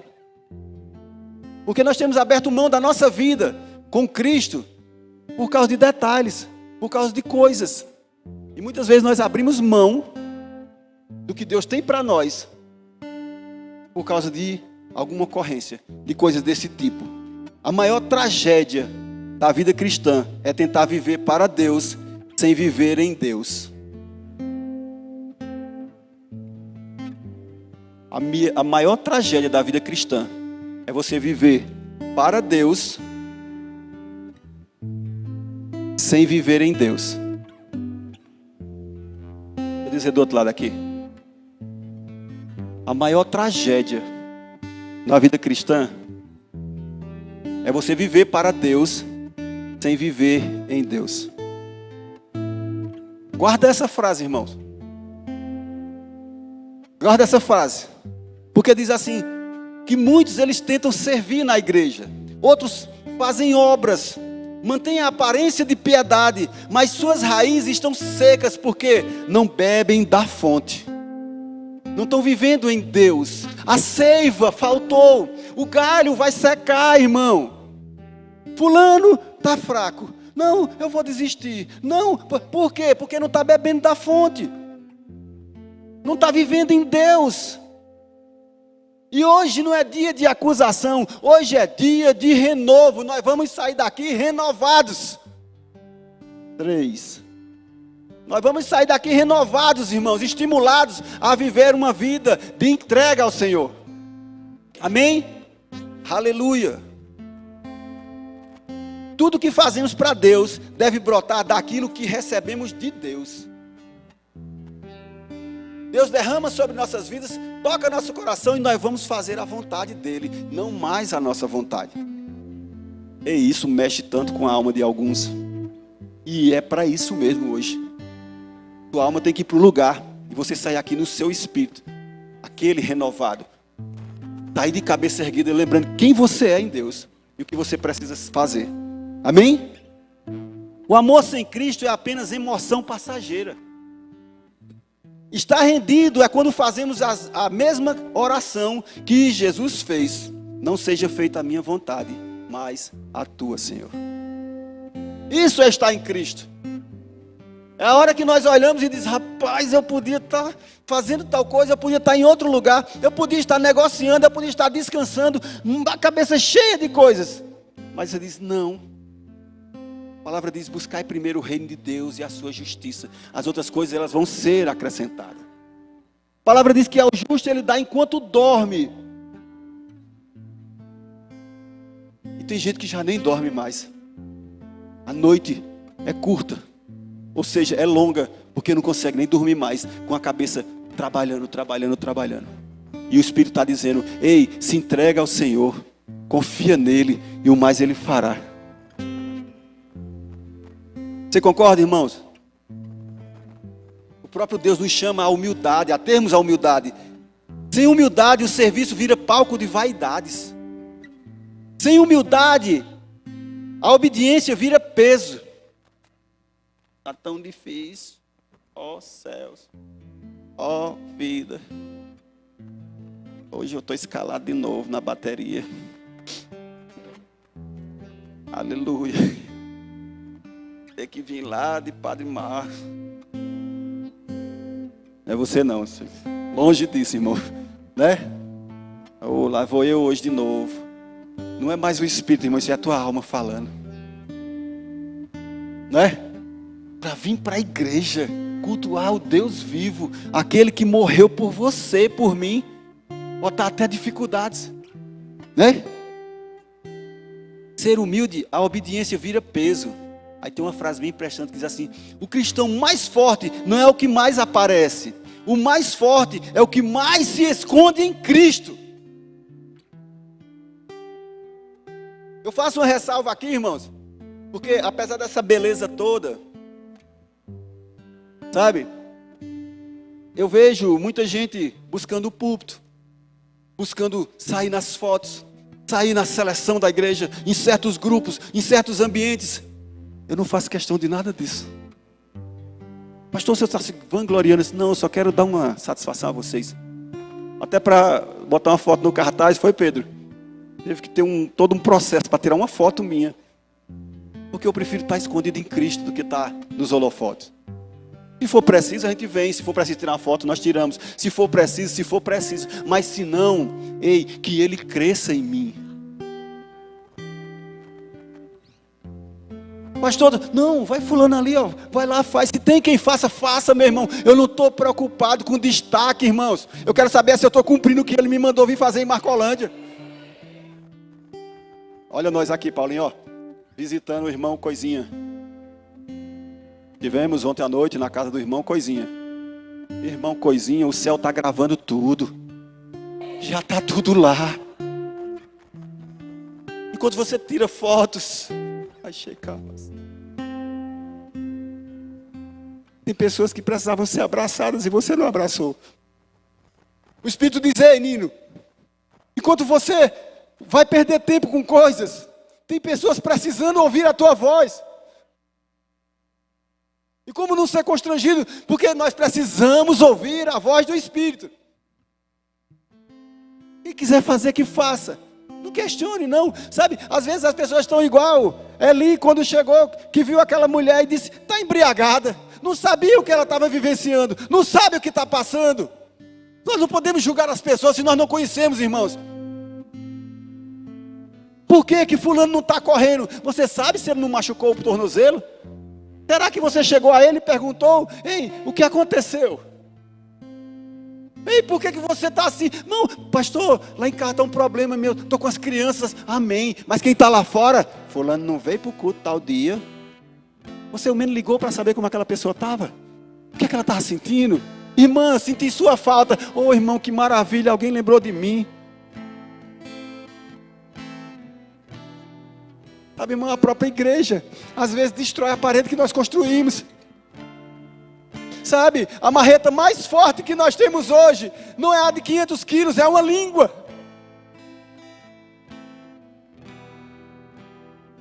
Porque nós temos aberto mão da nossa vida com Cristo por causa de detalhes, por causa de coisas. E muitas vezes nós abrimos mão do que Deus tem para nós por causa de alguma ocorrência, de coisas desse tipo. A maior tragédia da vida cristã é tentar viver para Deus sem viver em Deus. A maior tragédia da vida cristã é você viver para Deus sem viver em Deus. Vou dizer do outro lado aqui. A maior tragédia na vida cristã é você viver para Deus sem viver em Deus. Guarda essa frase, irmãos. Guarda essa frase. Porque diz assim, que muitos eles tentam servir na igreja. Outros fazem obras, mantêm a aparência de piedade, mas suas raízes estão secas porque não bebem da fonte. Não estão vivendo em Deus. A seiva faltou. O galho vai secar, irmão. Fulano está fraco. Não, eu vou desistir. Não, por quê? Porque não está bebendo da fonte. Não está vivendo em Deus. E hoje não é dia de acusação. Hoje é dia de renovo. Nós vamos sair daqui renovados. 3. Nós vamos sair daqui renovados, irmãos, estimulados a viver uma vida de entrega ao Senhor. Amém? Aleluia. Tudo que fazemos para Deus deve brotar daquilo que recebemos de Deus. Deus derrama sobre nossas vidas, toca nosso coração e nós vamos fazer a vontade dEle, não mais a nossa vontade. E isso mexe tanto com a alma de alguns. E é para isso mesmo hoje. Sua alma tem que ir para o lugar e você sair aqui no seu espírito, aquele renovado. Sair de cabeça erguida, lembrando quem você é em Deus e o que você precisa fazer. Amém? O amor sem Cristo é apenas emoção passageira. Estar rendido é quando fazemos a mesma oração que Jesus fez. Não seja feita a minha vontade, mas a tua, Senhor. Isso é estar em Cristo. É a hora que nós olhamos e dizemos, rapaz, eu podia estar fazendo tal coisa, eu podia estar em outro lugar, eu podia estar negociando, eu podia estar descansando, a cabeça cheia de coisas. Mas você diz, não. A palavra diz, buscai primeiro o reino de Deus e a sua justiça. As outras coisas, elas vão ser acrescentadas. A palavra diz que ao justo ele dá enquanto dorme. E tem gente que já nem dorme mais. A noite é curta. Ou seja, é longa, porque não consegue nem dormir mais, com a cabeça trabalhando. E o Espírito está dizendo, ei, se entrega ao Senhor, confia nele e o mais ele fará. Você concorda, irmãos? O próprio Deus nos chama à humildade, a termos a humildade. Sem humildade o serviço vira palco de vaidades. Sem humildade a obediência vira peso. Está tão difícil. Ó céus. Ó vida. Hoje eu estou escalado de novo na bateria. Aleluia. Tem que vir lá de Padre Marcos. Não é você não. Longe disso, irmão. Né? Lá vou eu hoje de novo. Não é mais o Espírito, irmão. Isso é a tua alma falando. Não é? Para vir para a igreja, cultuar o Deus vivo, aquele que morreu por você, por mim, botar até dificuldades, né? Ser humilde, a obediência vira peso. Aí tem uma frase bem impressionante que diz assim, o cristão mais forte não é o que mais aparece, o mais forte é o que mais se esconde em Cristo. Eu faço uma ressalva aqui, irmãos, porque apesar dessa beleza toda, sabe, eu vejo muita gente buscando o púlpito, buscando sair nas fotos, sair na seleção da igreja, em certos grupos, em certos ambientes. Eu não faço questão de nada disso. Pastor, você está se vangloriando? Não, eu só quero dar uma satisfação a vocês. Até para botar uma foto no cartaz, foi, Pedro? Teve que ter todo um processo para tirar uma foto minha. Porque eu prefiro estar escondido em Cristo do que estar nos holofotes. Se for preciso, a gente vem. Se for preciso tirar uma foto, nós tiramos. Se for preciso. Mas se não, que Ele cresça em mim. Pastor, não, vai fulano ali, ó, vai lá, faz. Se tem quem faça, faça, meu irmão. Eu não estou preocupado com destaque, irmãos. Eu quero saber se eu estou cumprindo o que Ele me mandou vir fazer em Marcolândia. Olha nós aqui, Paulinho, ó, visitando o irmão Coisinha. Tivemos ontem à noite na casa do irmão Coisinha. Irmão Coisinha, o céu está gravando tudo. Já está tudo lá. Enquanto você tira fotos, achei camas. Tem pessoas que precisavam ser abraçadas e você não abraçou. O Espírito diz: ei, Nino, enquanto você vai perder tempo com coisas, tem pessoas precisando ouvir a tua voz. E como não ser constrangido? Porque nós precisamos ouvir a voz do Espírito. Quem quiser fazer, que faça. Não questione, não. Sabe, às vezes as pessoas estão igual Eli, quando chegou, que viu aquela mulher e disse: está embriagada. Não sabia o que ela estava vivenciando. Não sabe o que está passando. Nós não podemos julgar as pessoas se nós não conhecemos, irmãos. Por que fulano não está correndo? Você sabe se ele não machucou o tornozelo? Será que você chegou a ele e perguntou: ei, o que aconteceu? Ei, por que você está assim? Não, pastor, lá em casa está um problema meu, estou com as crianças, amém. Mas quem está lá fora? Fulano não veio para o culto tal dia. Você ao menos ligou para saber como aquela pessoa estava? O que ela estava sentindo? Irmã, senti sua falta. Oh, irmão, que maravilha, alguém lembrou de mim. Sabe, irmão, a própria igreja às vezes destrói a parede que nós construímos. Sabe, a marreta mais forte que nós temos hoje não é a de 500 quilos, é uma língua.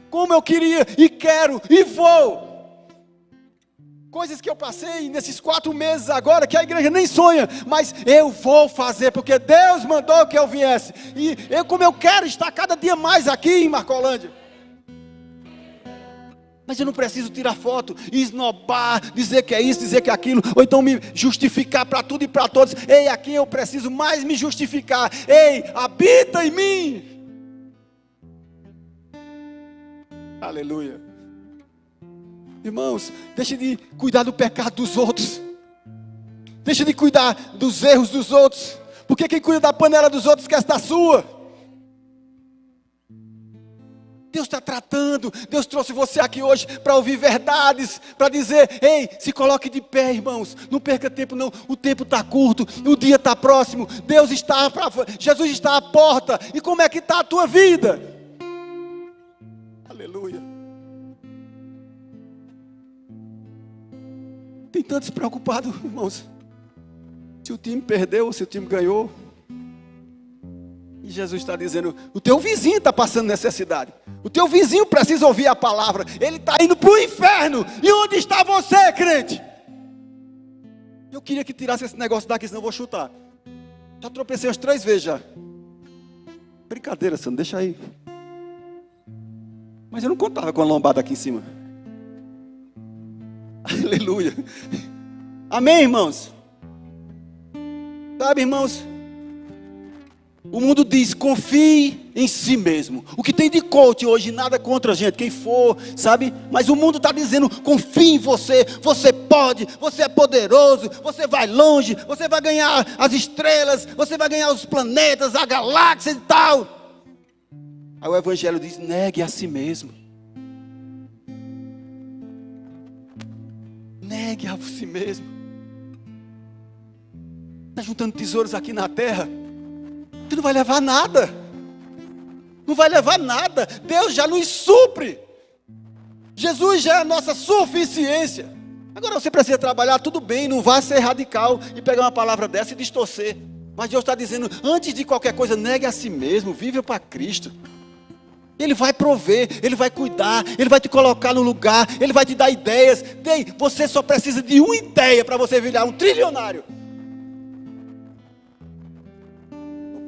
Como eu queria e quero e vou. Coisas que eu passei nesses 4 meses agora, que a igreja nem sonha, mas eu vou fazer, porque Deus mandou que eu viesse. E como eu quero estar cada dia mais aqui em Marcolândia. Mas eu não preciso tirar foto, esnobar, dizer que é isso, dizer que é aquilo, ou então me justificar para tudo e para todos. Ei, aqui eu preciso mais me justificar. Ei, habita em mim. Aleluia. Irmãos, deixe de cuidar do pecado dos outros. Deixe de cuidar dos erros dos outros. Porque quem cuida da panela dos outros esquece da sua. Deus está tratando. Deus trouxe você aqui hoje para ouvir verdades, para dizer: ei, se coloque de pé, irmãos. Não perca tempo não. O tempo está curto, o dia está próximo. Jesus está à porta. E como é que está a tua vida? Aleluia. Tem tantos preocupados, irmãos. Se o time perdeu ou se o time ganhou. E Jesus está dizendo: o teu vizinho está passando necessidade. O teu vizinho precisa ouvir a palavra. Ele está indo para o inferno. E onde está você, crente? Eu queria que tirasse esse negócio daqui, senão eu vou chutar. Já tropecei umas 3 vezes já. Brincadeira, Sandro, deixa aí. Mas eu não contava com a lombada aqui em cima. Aleluia. Amém, irmãos? Sabe, irmãos? O mundo diz: confie em si mesmo. O que tem de coach hoje, nada contra a gente, quem for, sabe? Mas o mundo está dizendo: confie em você. Você pode, você é poderoso, você vai longe, você vai ganhar as estrelas, você vai ganhar os planetas, a galáxia e tal. Aí o Evangelho diz: negue a si mesmo. Negue a si mesmo. Está juntando tesouros aqui na terra. Você não vai levar nada. Não vai levar nada. Deus já nos supre. Jesus já é a nossa suficiência. Agora você precisa trabalhar, tudo bem. Não vá ser radical e pegar uma palavra dessa e distorcer. Mas Deus está dizendo: antes de qualquer coisa, negue a si mesmo. Viva para Cristo. Ele vai prover, Ele vai cuidar, Ele vai te colocar no lugar, Ele vai te dar ideias. Você só precisa de uma ideia para você virar um trilionário.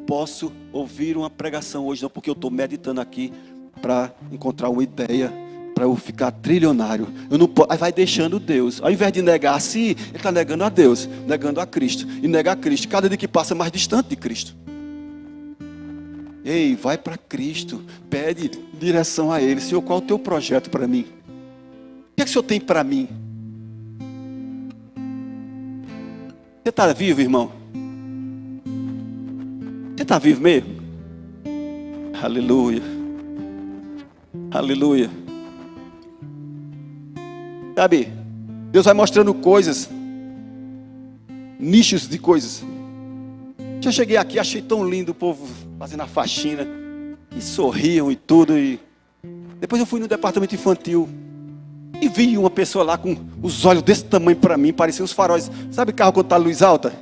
posso ouvir uma pregação hoje não, porque eu estou meditando aqui para encontrar uma ideia, para eu ficar trilionário. Eu não posso, aí vai deixando Deus. Ao invés de negar a si, ele está negando a Deus, negando a Cristo. E negar a Cristo, cada dia que passa mais distante de Cristo. Ei, vai para Cristo, pede direção a Ele. Senhor, qual é o teu projeto para mim? O que é que o Senhor tem para mim? Você está vivo, irmão? Você está vivo mesmo? Aleluia. Aleluia. Sabe, Deus vai mostrando coisas, nichos de coisas. Eu cheguei aqui, achei tão lindo o povo fazendo a faxina, e sorriam e tudo. E depois eu fui no departamento infantil e vi uma pessoa lá com os olhos desse tamanho para mim, pareciam os faróis. Sabe carro quando está a luz alta?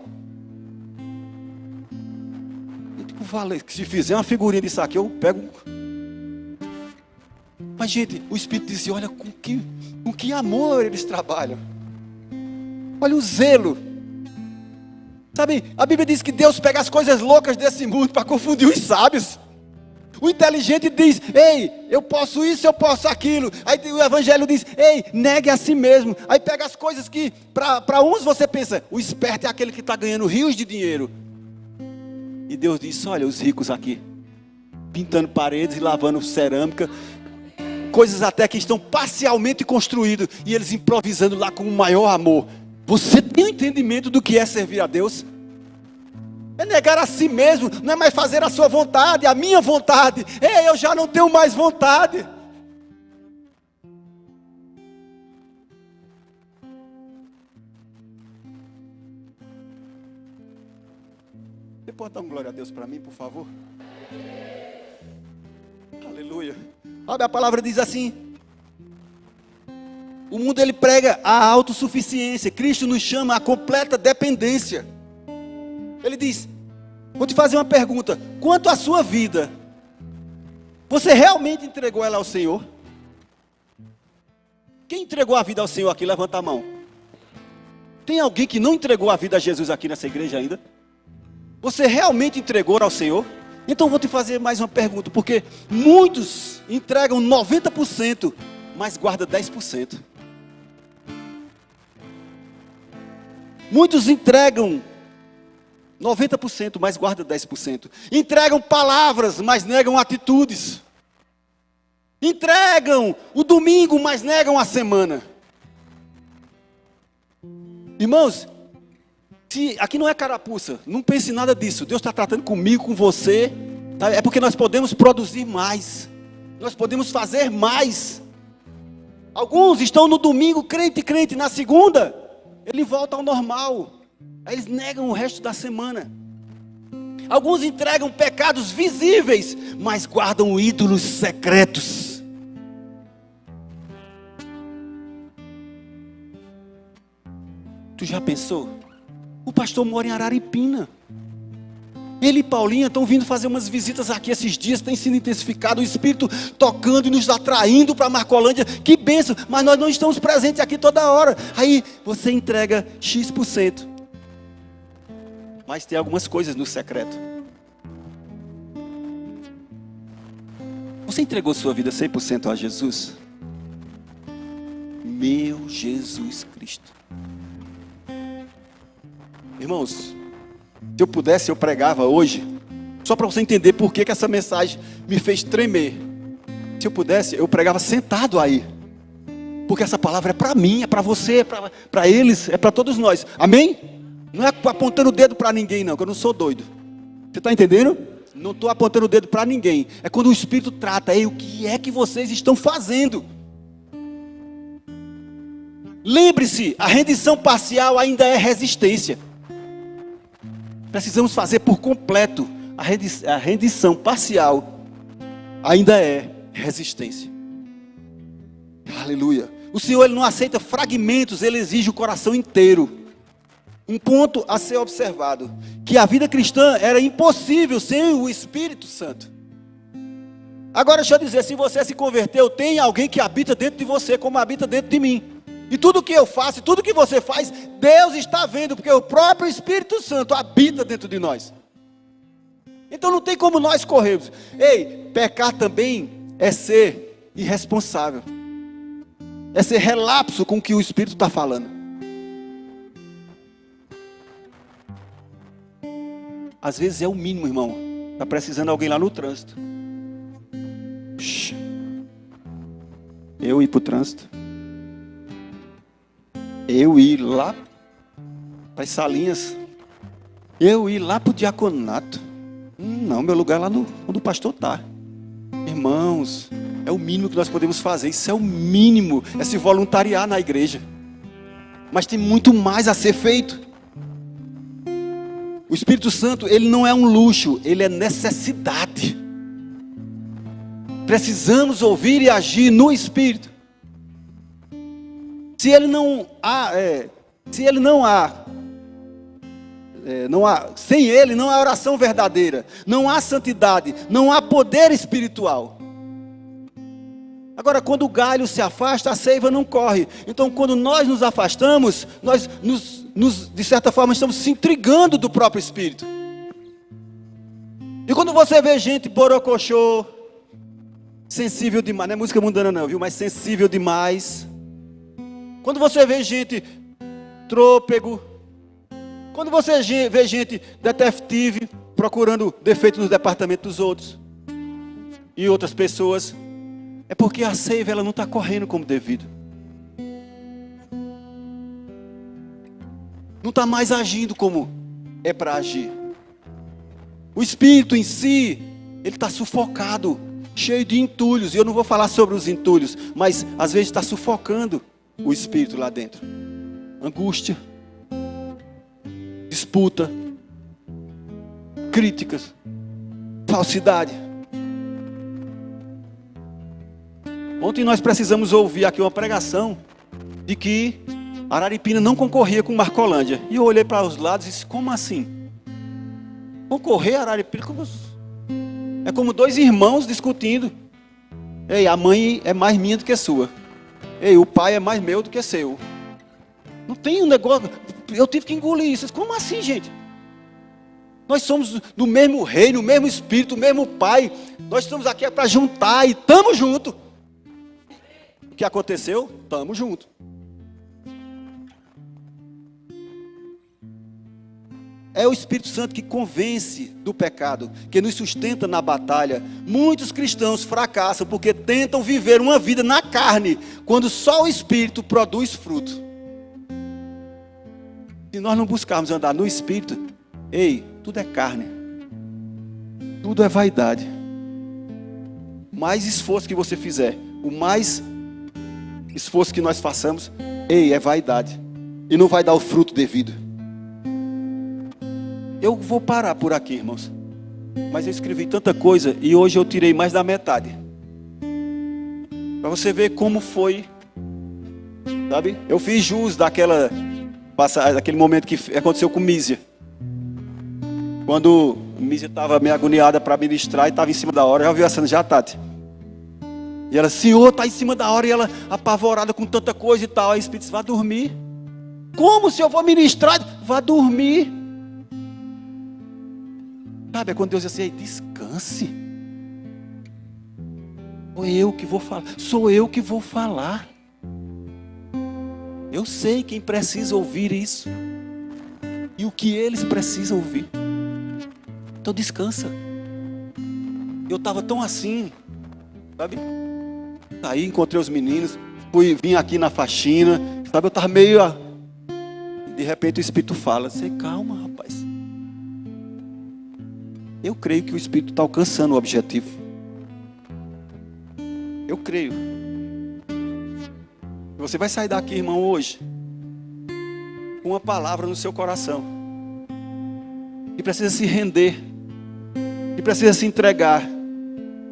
Eu digo, vale, se fizer uma figurinha disso aqui, eu pego. Mas gente, o Espírito dizia, olha com que amor eles trabalham. Olha o zelo. Sabe, a Bíblia diz que Deus pega as coisas loucas desse mundo para confundir os sábios. O inteligente diz, ei, eu posso isso, eu posso aquilo. Aí o Evangelho diz, ei, negue a si mesmo. Aí pega as coisas que, para uns você pensa, o esperto é aquele que está ganhando rios de dinheiro. E Deus diz, olha os ricos aqui, pintando paredes e lavando cerâmica. Coisas até que estão parcialmente construídas. E eles improvisando lá com o maior amor. Você tem um entendimento do que é servir a Deus? É negar a si mesmo, não é mais fazer a sua vontade, a minha vontade. Ei, eu já não tenho mais vontade. Você pode dar um glória a Deus para mim, por favor? Aleluia. Sabe, a palavra diz assim: o mundo ele prega a autossuficiência, Cristo nos chama a completa dependência. Ele diz, vou te fazer uma pergunta, quanto à sua vida, você realmente entregou ela ao Senhor? Quem entregou a vida ao Senhor aqui, levanta a mão. Tem alguém que não entregou a vida a Jesus aqui nessa igreja ainda? Você realmente entregou ao Senhor? Então vou te fazer mais uma pergunta, porque muitos entregam 90%, mas guardam 10%. Muitos entregam 90%, mas guardam 10%. Entregam palavras, mas negam atitudes. Entregam o domingo, mas negam a semana. Irmãos, se aqui não é carapuça, não pense em nada disso. Deus está tratando comigo, com você. Tá? É porque nós podemos produzir mais. Nós podemos fazer mais. Alguns estão no domingo crente, na segunda ele volta ao normal. Aí eles negam o resto da semana. Alguns entregam pecados visíveis, mas guardam ídolos secretos. Tu já pensou? O pastor mora em Araripina. Ele e Paulinha estão vindo fazer umas visitas aqui esses dias, tem sido intensificado, o Espírito tocando e nos atraindo para a Marcolândia. Que bênção, mas nós não estamos presentes aqui toda hora. Aí você entrega X%. Mas tem algumas coisas no secreto. Você entregou sua vida 100% a Jesus? Meu Jesus Cristo. Irmãos, se eu pudesse, eu pregava hoje, só para você entender por que essa mensagem me fez tremer. Se eu pudesse, eu pregava sentado aí, porque essa palavra é para mim, é para você, é para eles, é para todos nós, amém? Não é apontando o dedo para ninguém não, que eu não sou doido. Você está entendendo? Não estou apontando o dedo para ninguém. É quando o Espírito trata, ei, o que é que vocês estão fazendo? Lembre-se, a rendição parcial ainda é resistência. Precisamos fazer por completo. A rendição parcial ainda é resistência. Aleluia. O Senhor ele não aceita fragmentos, ele exige o coração inteiro. Um ponto a ser observado, que a vida cristã era impossível sem o Espírito Santo. Agora deixa eu dizer, se você se converteu, tem alguém que habita dentro de você, como habita dentro de mim. E tudo que eu faço, tudo que você faz, Deus está vendo, porque o próprio Espírito Santo habita dentro de nós. Então não tem como nós corrermos. Ei, pecar também é ser irresponsável. É ser relapso com o que o Espírito está falando. Às vezes é o mínimo, irmão. Está precisando de alguém lá no trânsito. Eu ir para o trânsito. Eu ir lá para as salinhas. Eu ir lá para o diaconato. Não, meu lugar é lá onde o pastor está. Irmãos, é o mínimo que nós podemos fazer. Isso é o mínimo. É se voluntariar na igreja. Mas tem muito mais a ser feito. O Espírito Santo, ele não é um luxo, ele é necessidade. Precisamos ouvir e agir no Espírito. Sem ele não há oração verdadeira, não há santidade, não há poder espiritual. Agora, quando o galho se afasta, a seiva não corre. Então, quando nós nos afastamos, nós de certa forma, estamos se intrigando do próprio Espírito. E quando você vê gente borocochô, sensível demais, não é música mundana não, viu? Mas sensível demais. Quando você vê gente trôpego, quando você vê gente detetive, procurando defeitos nos departamentos dos outros e outras pessoas, é porque a seiva ela não está correndo como devido. Não está mais agindo como é para agir. O Espírito em si, ele está sufocado, cheio de entulhos. E eu não vou falar sobre os entulhos, mas às vezes está sufocando o Espírito lá dentro. Angústia, disputa, críticas, falsidade. Ontem nós precisamos ouvir aqui uma pregação de que Araripina não concorria com Marcolândia. E eu olhei para os lados e disse, como assim? Concorrer Araripina? É como dois irmãos discutindo. Ei, a mãe é mais minha do que sua. Ei, o pai é mais meu do que seu. Não tem um negócio. Eu tive que engolir isso. Como assim, gente? Nós somos do mesmo reino, o mesmo Espírito, o mesmo Pai. Nós estamos aqui para juntar e estamos juntos. O que aconteceu? Estamos juntos. É o Espírito Santo que convence do pecado, que nos sustenta na batalha. Muitos cristãos fracassam porque tentam viver uma vida na carne, quando só o Espírito produz fruto. Se nós não buscarmos andar no Espírito, ei, tudo é carne, tudo é vaidade. O mais esforço que você fizer, o mais esforço que nós façamos, ei, é vaidade, e não vai dar o fruto devido. Eu vou parar por aqui, irmãos. Mas eu escrevi tanta coisa e hoje eu tirei mais da metade. Para você ver como foi. Sabe? Eu fiz jus daquele momento que aconteceu com Mísia. Quando Mísia estava meio agoniada para ministrar e estava em cima da hora. Já viu a cena? Já, Tati? E ela, Senhor, está em cima da hora. E ela apavorada com tanta coisa e tal. Aí o Espírito disse, vá dormir. Como se eu vou ministrar? Vá dormir. Sabe, é quando Deus diz assim, descanse. Sou eu que vou falar. Sou eu que vou falar. Eu sei quem precisa ouvir isso. E o que eles precisam ouvir. Então descansa. Eu estava tão assim, sabe? Aí encontrei os meninos. Vim aqui na faxina. Sabe, eu estava meio... De repente o Espírito fala, você calma, rapaz. Eu creio que o Espírito está alcançando o objetivo. Eu creio. Você vai sair daqui, irmão, hoje, com uma palavra no seu coração. E precisa se render. E precisa se entregar.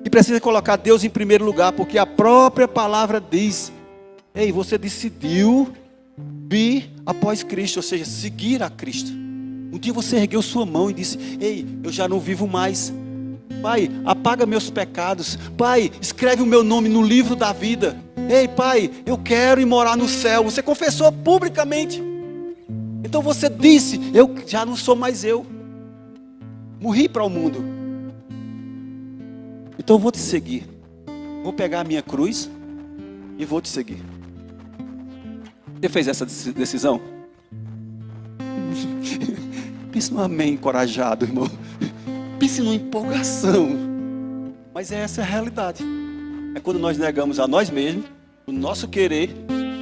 E precisa colocar Deus em primeiro lugar, porque a própria palavra diz, ei, você decidiu vir após Cristo, ou seja, seguir a Cristo. Um dia você ergueu sua mão e disse, ei, eu já não vivo mais. Pai, apaga meus pecados. Pai, escreve o meu nome no livro da vida. Ei, Pai, eu quero ir morar no céu. Você confessou publicamente. Então você disse, eu já não sou mais eu. Morri para o mundo. Então eu vou te seguir. Vou pegar a minha cruz e vou te seguir. Você fez essa decisão? Pense no amém encorajado, irmão. Pense numa empolgação. Mas essa é a realidade. É quando nós negamos a nós mesmos, o nosso querer,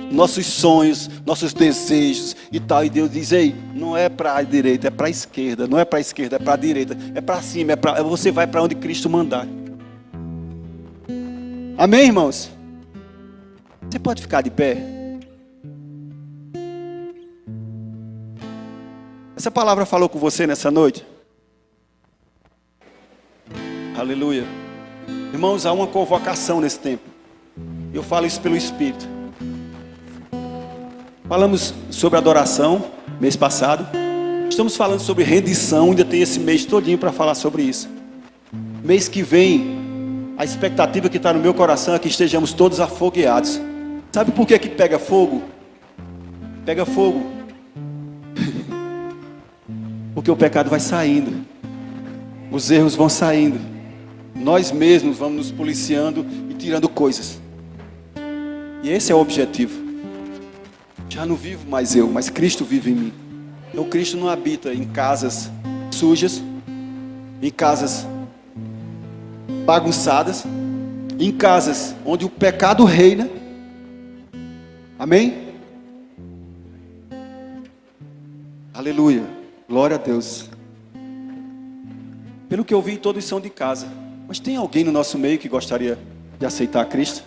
nossos sonhos, nossos desejos e tal. E Deus diz, ei, não é para a direita, é para a esquerda. Não é para a esquerda, é para a direita. É para cima, você vai para onde Cristo mandar. Amém, irmãos? Você pode ficar de pé? Essa palavra falou com você nessa noite? Aleluia. Irmãos, há uma convocação nesse tempo. Eu falo isso pelo Espírito. Falamos sobre adoração mês passado. Estamos falando sobre rendição. Ainda tem esse mês todinho para falar sobre isso. Mês que vem, a expectativa que está no meu coração é que estejamos todos afogueados. Sabe por que pega fogo? Pega fogo porque o pecado vai saindo, os erros vão saindo, nós mesmos vamos nos policiando e tirando coisas. E esse é o objetivo. Já não vivo mais eu, mas Cristo vive em mim. Então Cristo não habita em casas sujas, em casas bagunçadas, em casas onde o pecado reina. Amém? Aleluia. Glória a Deus. Pelo que eu vi, todos são de casa. Mas tem alguém no nosso meio que gostaria de aceitar Cristo?